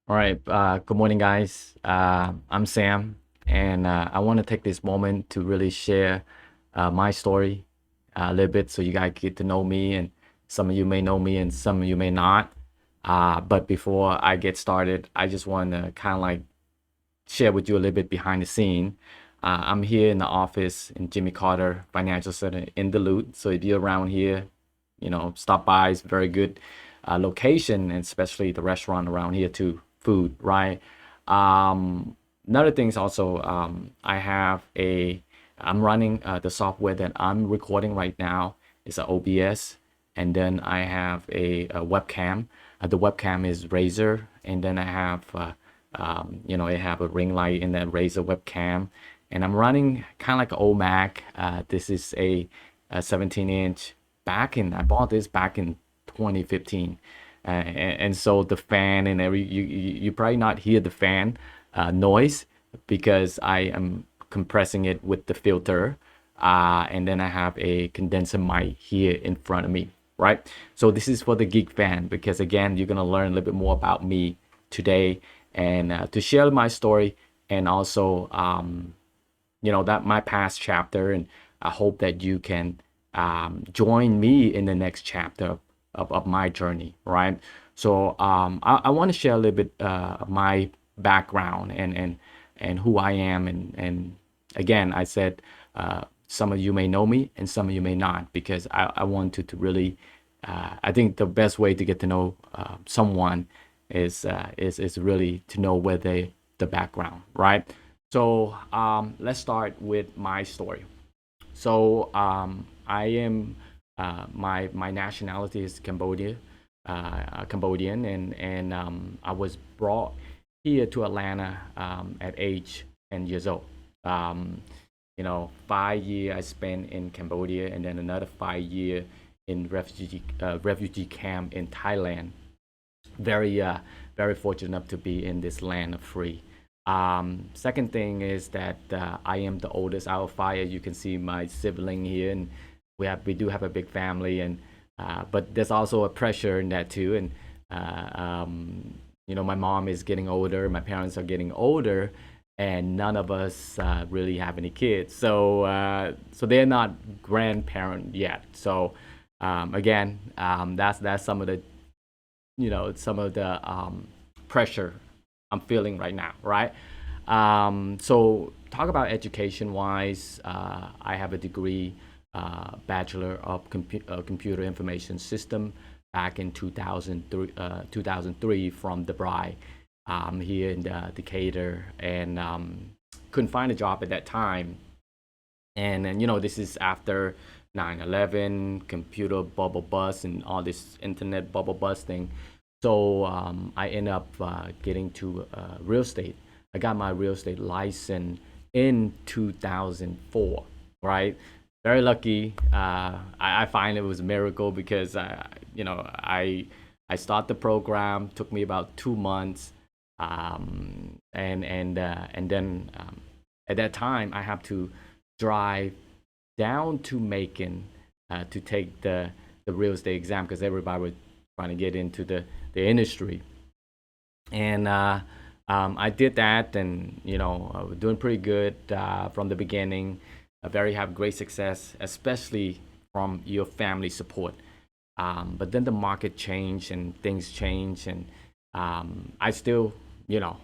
All right. Good morning, guys. I'm Sam, and I want to take this moment to really share my story a little bit so you guys get to know me. And some of you may know me, and some of you may not. But before I get started, I just want to kind of like share with you a little bit behind the scene. I'm here in the office in Jimmy Carter Financial Center in Duluth. So if you're around here, stop by. It's a very good location, and especially the restaurant around here too. Food, right? Another thing is also I'm running the software that I'm recording right now is a OBS, and then I have a webcam. The webcam is Razer, and then I have a ring light in that Razer webcam, and I'm running kind of like an old Mac. This is a 17-inch. I bought this back in 2015, and so the fan and you probably not hear the fan noise because I am compressing it with the filter, and then I have a condenser mic here in front of me, right? So this is for the geek fan because again, you're gonna learn a little bit more about me today and to share my story and also that my past chapter, and I hope that you can join me in the next chapter of my journey, right? So I want to share a little bit of my background and who I am, and again, I said some of you may know me and some of you may not because I want to really I think the best way to get to know someone is really to know where the background, right? So let's start with my story. So I am my nationality is Cambodian, and I was brought here to Atlanta at age 10 years old. 5 year I spent in Cambodia, and then another 5 year in refugee camp in Thailand. Very very fortunate enough to be in this land of free. Second thing is that I am the oldest out of five. You can see my sibling here, and we do have a big family, and but there's also a pressure in that too. And my mom is getting older, my parents are getting older, and none of us really have any kids. So they're not grandparent yet. So again, that's some of the pressure I'm feeling right now, right? So talk about education wise. I have a degree, Bachelor of Computer Information System back in 2003 from DeVry here in Decatur, and couldn't find a job at that time. And then, this is after 9/11, computer bubble bust, and all this internet bubble busting. So I end up getting to real estate. I got my real estate license in 2004, right? Very lucky. I find it was a miracle because I start the program. Took me about 2 months, and then at that time I have to drive down to Macon to take the real estate exam because everybody was trying to get into the industry. And I did that, and I was doing pretty good from the beginning. Very have great success, especially from your family support. But then the market changed and things changed, and I still,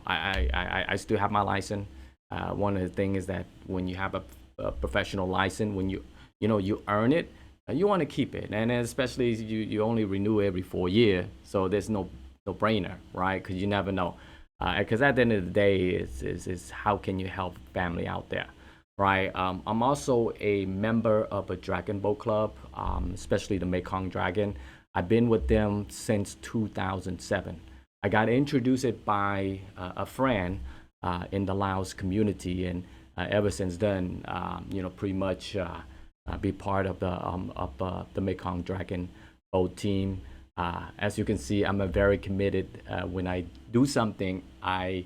I still have my license. One of the things is that when you have a professional license, when you earn it, you want to keep it, and especially you only renew every 4 years, so there's no brainer, right? Because you never know. Because at the end of the day, is how can you help family out there, right? I'm also a member of a Dragon Boat Club, especially the Mekong Dragon. I've been with them since 2007. I got introduced by a friend in the Laos community, and ever since then, pretty much be part of the Mekong Dragon boat team. As you can see, I'm a very committed. When I do something, I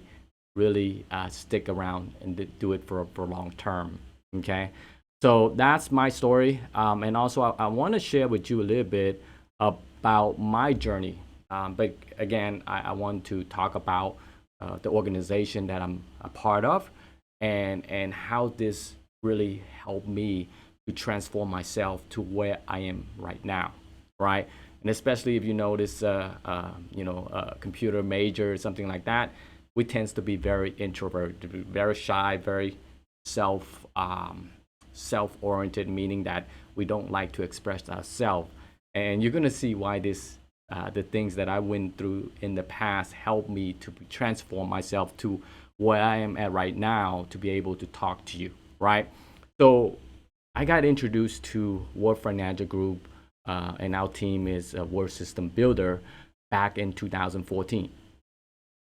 really stick around and do it for long term. Okay, so that's my story, and also I want to share with you a little bit about my journey. But again, I want to talk about the organization that I'm a part of, and how this really helped me to transform myself to where I am right now, right? And especially if you notice, computer major or something like that, we tends to be very introverted, very shy, very self self-oriented, meaning that we don't like to express ourselves. And you're gonna see why this the things that I went through in the past helped me to transform myself to where I am at right now to be able to talk to you, right? So I got introduced to World Financial Group, and our team is a Word System Builder back in 2014.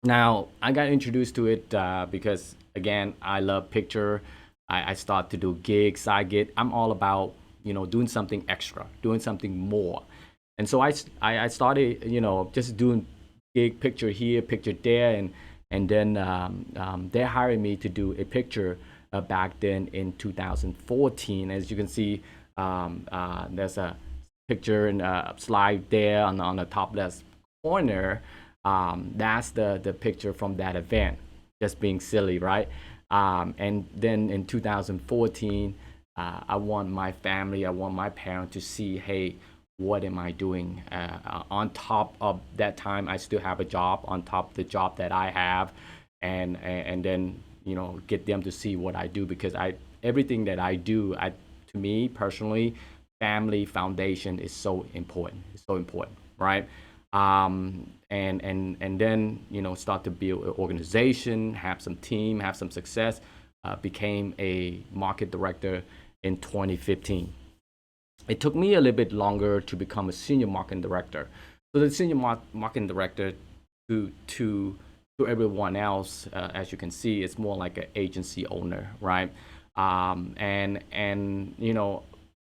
Now, I got introduced to it because, again, I love picture. I start to do gigs, side gig. I'm all about, doing something extra, doing something more. And so I started, just doing gig picture here, picture there. And then they hired me to do a picture back then in 2014. As you can see, there's a picture and a slide there on the top left corner. That's the picture from that event. Just being silly, right? And then in 2014, I want my family, I want my parents to see, hey, what am I doing? On top of that time, I still have a job on top of the job that I have, and then get them to see what I do, because I everything that I do, to me personally, family foundation is so important. It's so important, right? And then start to build an organization, have some team, have some success. Became a market director in 2015. It took me a little bit longer to become a senior marketing director. So the senior marketing director, to everyone else, as you can see, it's more like an agency owner, right? And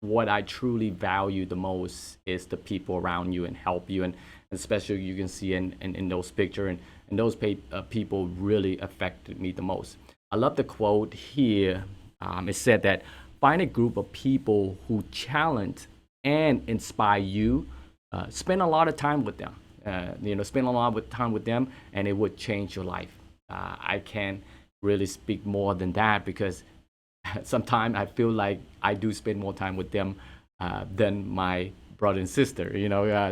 what I truly value the most is the people around you and help you, and especially you can see in those pictures, and those people really affected me the most. I love the quote here. It said that find a group of people who challenge and inspire you. Spend a lot of time with them. Spend a lot of time with them, and it would change your life. I can't really speak more than that, because sometimes I feel like I do spend more time with them than my brother and sister.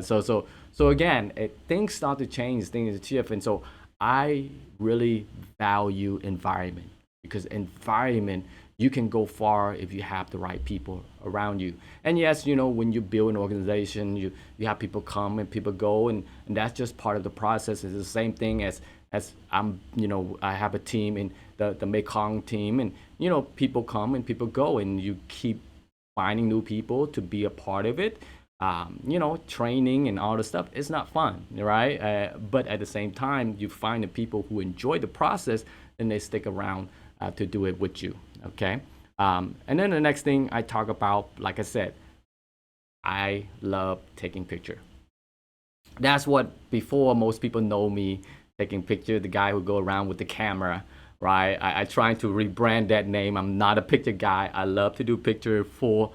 So again, things start to change, things shift, and so I really value environment, because environment, you can go far if you have the right people around you. And yes, when you build an organization, you have people come and people go, and that's just part of the process. It's the same thing as I have a team in the Mekong team, and people come and people go, and you keep finding new people to be a part of it. Training and all the stuff is not fun, right? But at the same time, you find the people who enjoy the process, and they stick around to do it with you. Okay. And then the next thing I talk about, like I said, I love taking picture. That's what, before, most people know me taking picture, the guy who go around with the camera, right? I trying to rebrand that name. I'm not a picture guy. I love to do picture for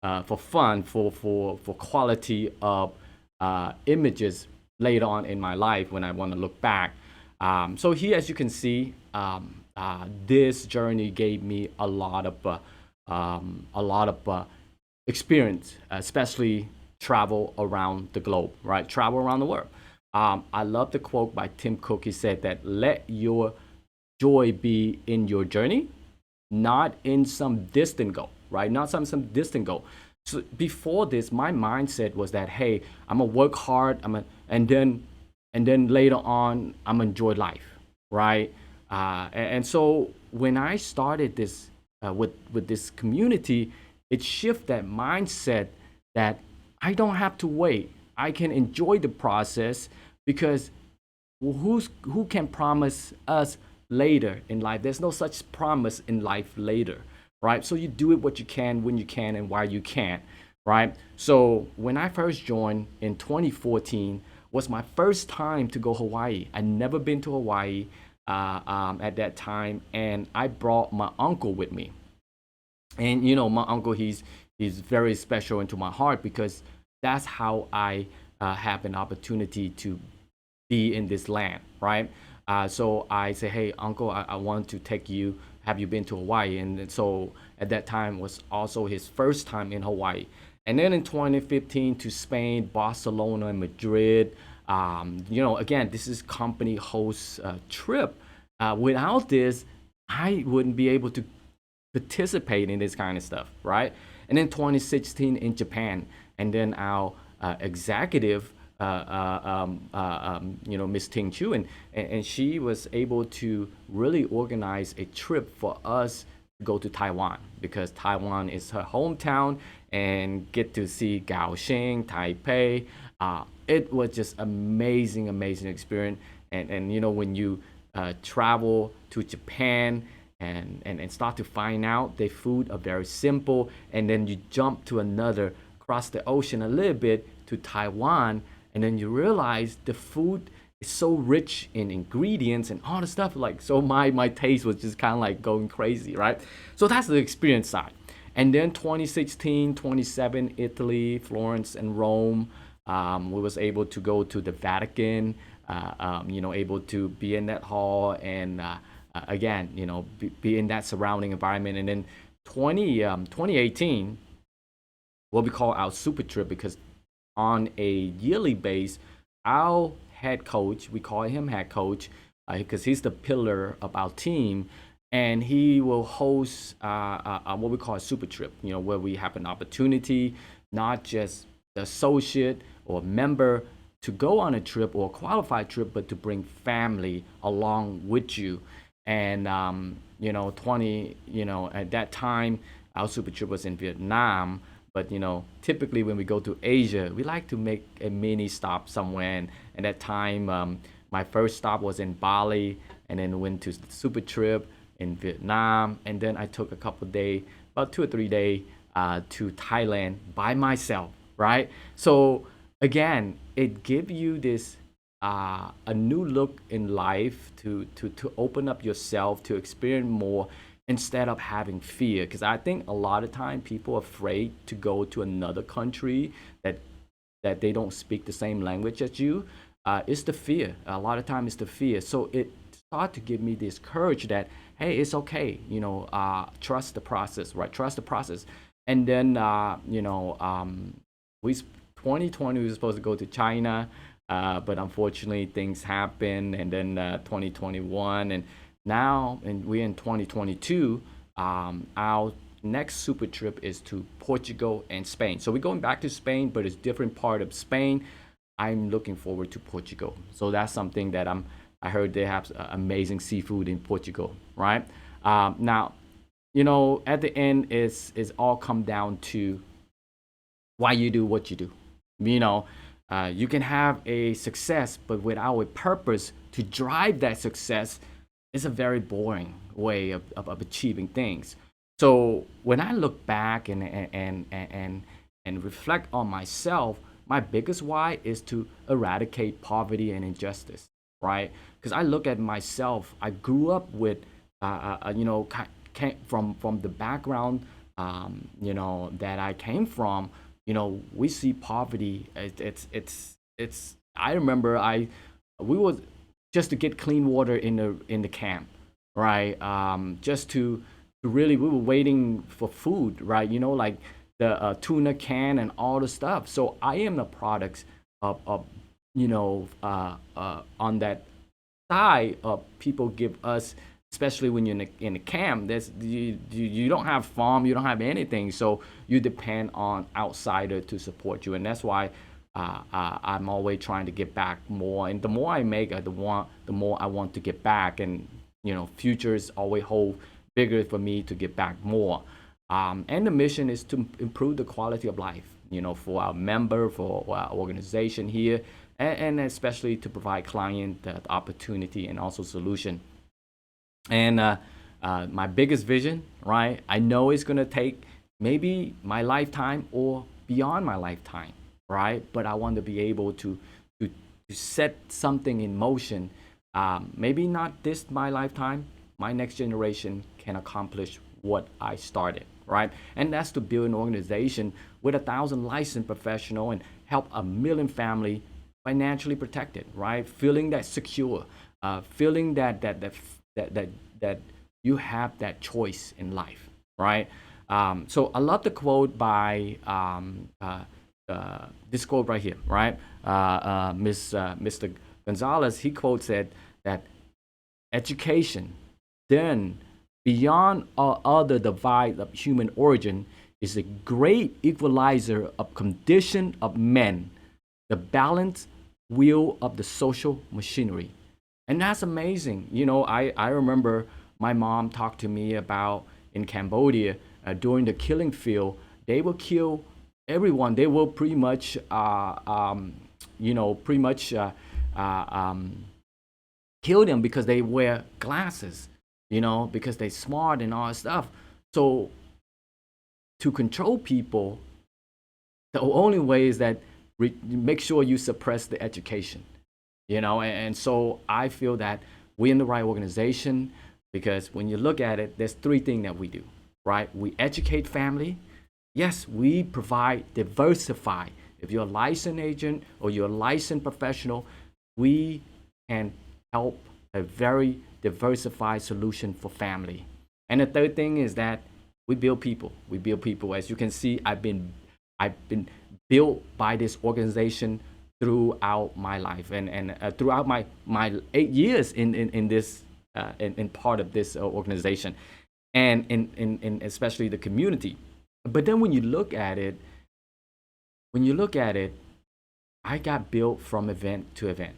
fun, for quality of images later on in my life when I want to look back. So here, as you can see, this journey gave me a lot of experience, especially travel around the globe, right? Travel around the world. I love the quote by Tim Cook. He said that let your joy be in your journey, not in some distant goal, right? Not some distant goal. So before this, my mindset was that, hey, I'm gonna work hard, and then later on, I'm gonna enjoy life, right? And so when I started this with this community, it shifted that mindset that I don't have to wait. I can enjoy the process, because who can promise us later in life? There's no such promise in life later, right? So you do it what you can, when you can, and while you can, right? So when I first joined in 2014, was my first time to go Hawaii. I never been to Hawaii at that time, and I brought my uncle with me. And my uncle, he's very special into my heart, because that's how I have an opportunity to be in this land, right? So I say, hey, uncle, I want to take you. Have you been to Hawaii? And so at that time was also his first time in Hawaii. And then in 2015 to Spain, Barcelona, and Madrid. Again, this is company host trip. Without this, I wouldn't be able to participate in this kind of stuff, right? And then 2016 in Japan, and then our executive, Miss Ting Chu, and she was able to really organize a trip for us to go to Taiwan because Taiwan is her hometown and get to see Kaohsiung, Taipei. It was just amazing, amazing experience. And when you travel to Japan and start to find out the food are very simple, and then you jump to another, cross the ocean a little bit to Taiwan, and then you realize the food is so rich in ingredients and all the stuff, like, so my taste was just kind of like going crazy, right? So that's the experience side. And then 2016, 27, Italy, Florence, and Rome. We was able to go to the Vatican, able to be in that hall and again, be in that surrounding environment. And then 2018, what we call our super trip, because on a yearly base, our head coach, we call him head coach, because he's the pillar of our team, and he will host what we call a super trip, where we have an opportunity, not just the associate or member to go on a trip or a qualified trip, but to bring family along with you. And at that time, our super trip was in Vietnam. But typically when we go to Asia, we like to make a mini stop somewhere. And at that time, my first stop was in Bali, and then went to the super trip in Vietnam, and then I took a couple days, about 2 or 3 days, to Thailand by myself, right? So again, it gives you this a new look in life to open up yourself to experience more instead of having fear, because I think a lot of time people are afraid to go to another country that they don't speak the same language as you. It's the fear. A lot of time it's the fear. So it started to give me this courage that, hey, it's okay, trust the process, right? Trust the process. And then we 2020 we were supposed to go to China, but unfortunately things happened, and then 2021, and now, and we're in 2022. Our next super trip is to Portugal and Spain. So we're going back to Spain, but it's different part of Spain. I'm looking forward to Portugal. So that's something that I heard they have amazing seafood in Portugal, right? Now, at the end, is all come down to why you do what you do. You can have a success, but without a purpose to drive that success, it's a very boring way of achieving things. So when I look back and reflect on myself, my biggest why is to eradicate poverty and injustice, right? Because I look at myself, I grew up with, came from the background, that I came from. We see poverty. It's. I remember we was just to get clean water in the camp, right? Just to really, we were waiting for food, right? Like the tuna can and all the stuff. So I am the products of on that side of people give us, especially when you're in the camp. You don't have farm, you don't have anything, so you depend on outsider to support you, and that's why I'm always trying to get back more. And the more I make, the more I want to get back, and futures always hold bigger for me to get back more. And the mission is to improve the quality of life, for our member, for our organization here, and especially to provide client the opportunity and also solution. And my biggest vision, right? I know it's gonna take maybe my lifetime or beyond my lifetime, right? But I want to be able to set something in motion. Maybe not this my lifetime. My next generation can accomplish what I started, right? And that's to build an organization with 1,000 licensed professional and help a million family financially protected, right? Feeling that secure, feeling that you have that choice in life, right? So I love the quote by this quote right here, right? Mr. Gonzalez, he quotes it that education, then beyond all other divide of human origin, is a great equalizer of condition of men, the balance wheel of the social machinery. And that's amazing. I remember my mom talked to me about in Cambodia during the killing field, they will kill everyone. They will pretty much, pretty much kill them because they wear glasses, because they smart and all that stuff. So to control people, the only way is that make sure you suppress the education, and so I feel that we're in the right organization because when you look at it, there's three things that we do, right? We educate family. Yes, we provide diversify. If you're a licensed agent or you're a licensed professional, we can help a very diversified solution for family. And the third thing is that we build people. We build people. As you can see, I've been built by this organization throughout my life and throughout my 8 years in this in part of this organization and in especially the community. But then when you look at it, I got built from event to event.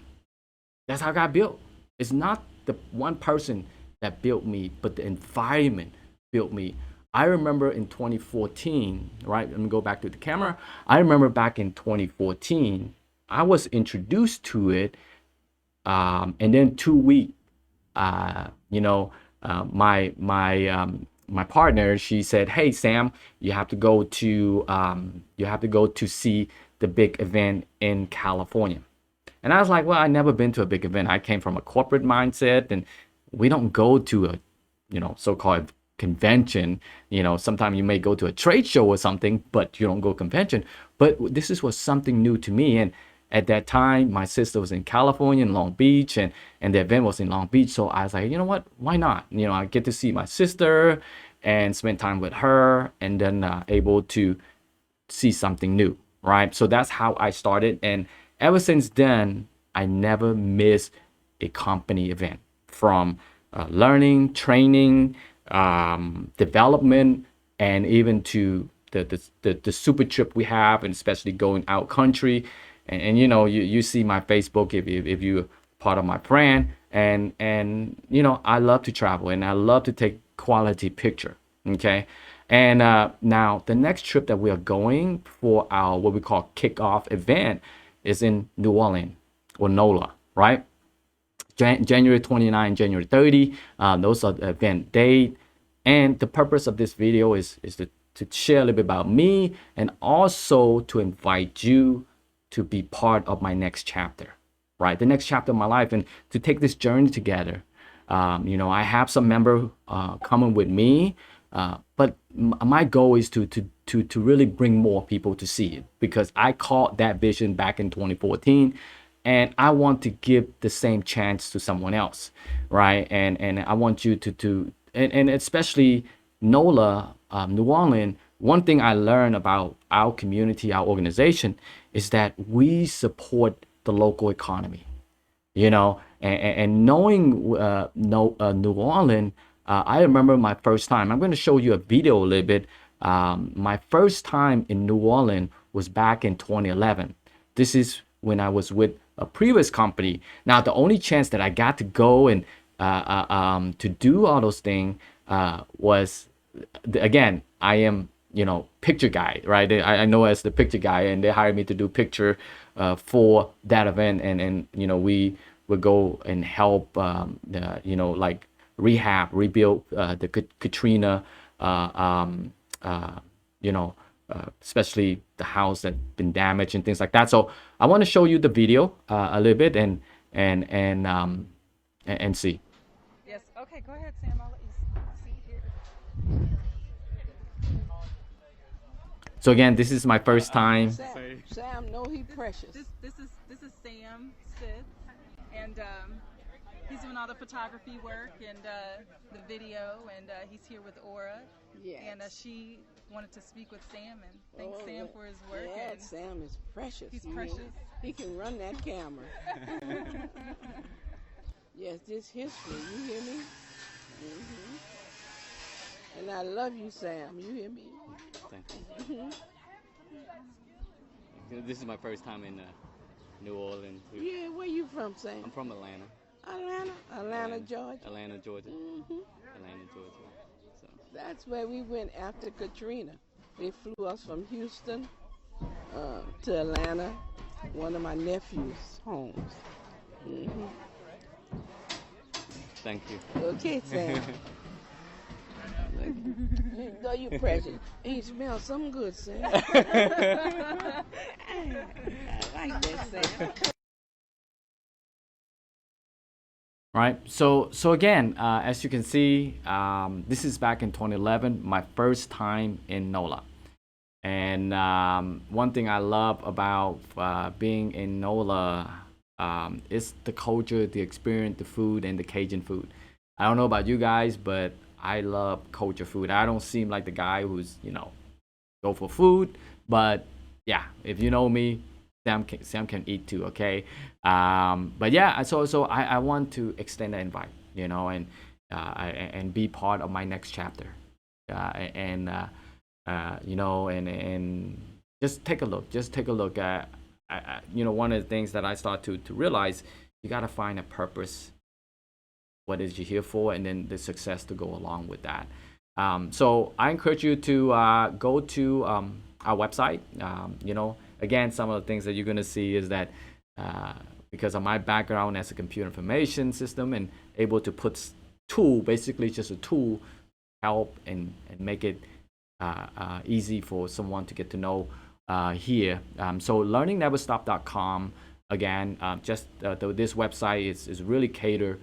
That's how I got built. It's not the one person that built me, but the environment built me. I remember in 2014, right? Let me go back to the camera. I remember back in 2014, I was introduced to it, and then 2 weeks, you know, my partner, she said, "Hey Sam, you have to go to see the big event in California." And I was like, "Well, I never been to a big event. I came from a corporate mindset, and we don't go to a, so-called convention. Sometimes you may go to a trade show or something, but you don't go convention." But was something new to me, and at that time, my sister was in California, in Long Beach, and the event was in Long Beach. So I was like, you know what? Why not? I get to see my sister and spend time with her, and then able to see something new, right? So that's how I started. And ever since then, I never miss a company event from learning, training, development, and even to the super trip we have, and especially going out country. And you see my Facebook if you're part of my brand. And I love to travel and I love to take quality picture. Okay. And now the next trip that we are going for our what we call kickoff event is in New Orleans or NOLA, right? January 29, January 30. Those are the event date. And the purpose of this video is to share a little bit about me and also to invite you to be part of my next chapter, right? The next chapter of my life, and to take this journey together. I have some member coming with me, but my goal is to really bring more people to see it, because I caught that vision back in 2014, and I want to give the same chance to someone else, right? And I want you and especially NOLA, New Orleans. One thing I learned about our community, our organization, is that we support the local economy, and knowing New Orleans. I remember my first time. I'm going to show you a video a little bit. My first time in New Orleans was back in 2011. This is when I was with a previous company. Now, the only chance that I got to go and to do all those things was, again, I am, picture guy, right? I know as the picture guy, and they hired me to do picture for that event. And we would go and help, like rehab, rebuild the Katrina, especially the house that been damaged and things like that. So I want to show you the video a little bit and see. Yes. Okay, go ahead, Sam. I'll let you see here. So again, this is my first time. Sam know he precious. This is Sam Sith, and he's doing all the photography work and the video, and he's here with Aura. Yes. And she wanted to speak with Sam and thank Sam for his work. Yeah, and Sam is precious. He's precious. He can run that camera. Yes, this history. You hear me? And I love you, Sam. You hear me? Thank you. This is my first time in New Orleans. Yeah, where you from, Sam? I'm from Atlanta. Atlanta, Georgia. Atlanta, Georgia. Atlanta, Georgia. So That's where we went after Katrina. They flew us from Houston to Atlanta, one of my nephews' homes. thank you. Okay, Sam. No, you precious. He smells some good, Sam. I like that, Sam. Right. So again, as you can see, this is back in 2011, my first time in NOLA. And one thing I love about being in NOLA is the culture, the experience, the food, and the Cajun food. I don't know about you guys, but I love culture food. I don't seem like the guy who's, go for food, but yeah, if you know me, Sam can eat too, okay? But yeah, so I want to extend that invite, and be part of my next chapter, and just take a look. Just take a look at, one of the things that I start to realize, you got to find a purpose. What is you here for, and then the success to go along with that. So I encourage you to go to our website. Again, some of the things that you're going to see is that because of my background as a computer information system and able to put basically just a tool, help and make it easy for someone to get to know here. So learningneverstop.com, again, this website is really catered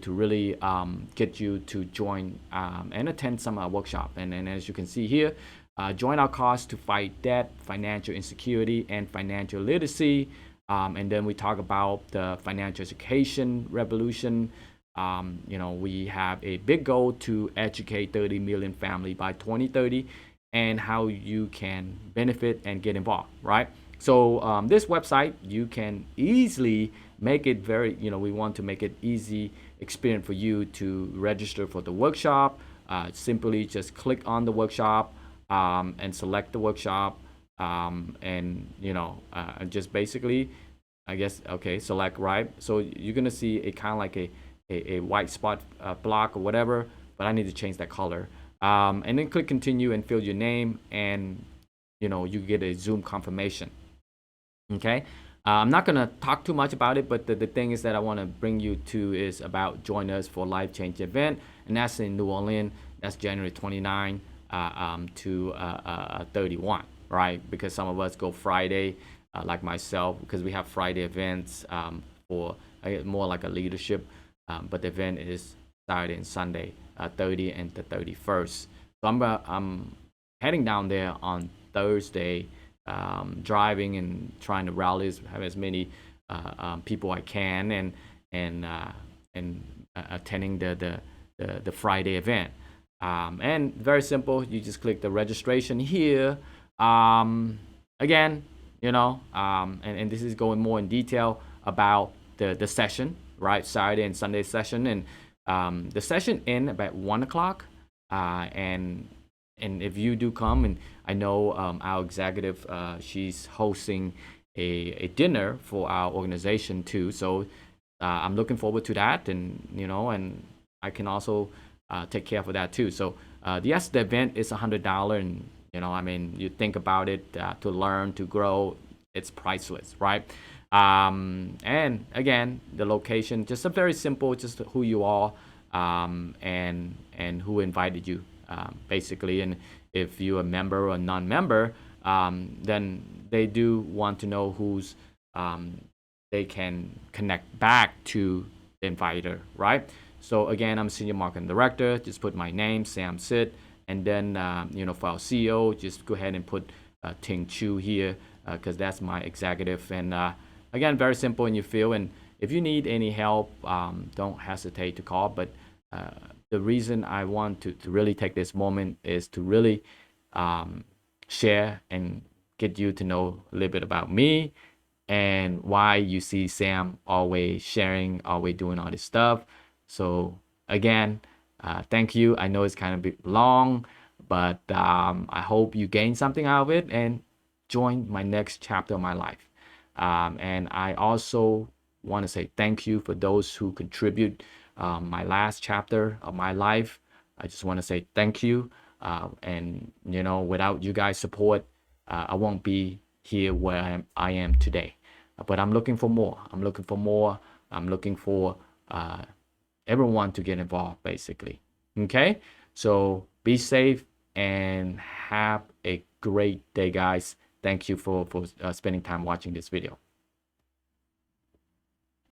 to really get you to join and attend some workshop. And as you can see here, join our cause to fight debt, financial insecurity, and financial literacy. And then we talk about the financial education revolution. We have a big goal to educate 30 million family by 2030, and how you can benefit and get involved, right? So this website, you can easily make it we want to make it easy experience for you to register for the workshop. Simply just click on the workshop and select the workshop, and just basically, I guess, okay, select, right? So you're gonna see a kind of like a white spot block or whatever, but I need to change that color. And then click continue and fill your name, and you get a Zoom confirmation. Okay. I'm not going to talk too much about it, but the thing is that I want to bring you to is about join us for Life Change event, and that's in New Orleans. That's January 29 to 31, right? Because some of us go Friday, like myself, because we have Friday events for more like a leadership, but the event is Saturday and Sunday, 30 and the 31st. So I'm heading down there on Thursday, driving and trying to have as many people I can, and attending the Friday event. And very simple, you just click the registration here. Again, and this is going more in detail about the session, right? Saturday and Sunday session, and the session end about 1:00, and if you do come, and I know our executive, she's hosting a dinner for our organization too. So I'm looking forward to that, and and I can also take care of that too. So yes, the event is $100, and you think about it, to learn, to grow, it's priceless, right? And again, the location, just a very simple, just who you are, and who invited you. Basically, and if you're a member or a non-member, then they do want to know who's they can connect back to the inviter, right? So again, I'm senior marketing director. Just put my name, Sam Sid, and then for our CEO, just go ahead and put Ting Chu here, because that's my executive. And again, very simple in your field. And if you need any help, don't hesitate to call. But the reason I want to really take this moment is to really share and get you to know a little bit about me and why you see Sam always sharing, always doing all this stuff. So again, thank you. I know it's kind of a bit long, but I hope you gain something out of it and join my next chapter of my life. And I also want to say thank you for those who contribute my last chapter of my life. I just want to say thank you. And you know, without you guys' support, I won't be here where I am today. But I'm looking for more. I'm looking for more. I'm looking for everyone to get involved, basically. Okay, so be safe and have a great day, guys. Thank you for spending time watching this video.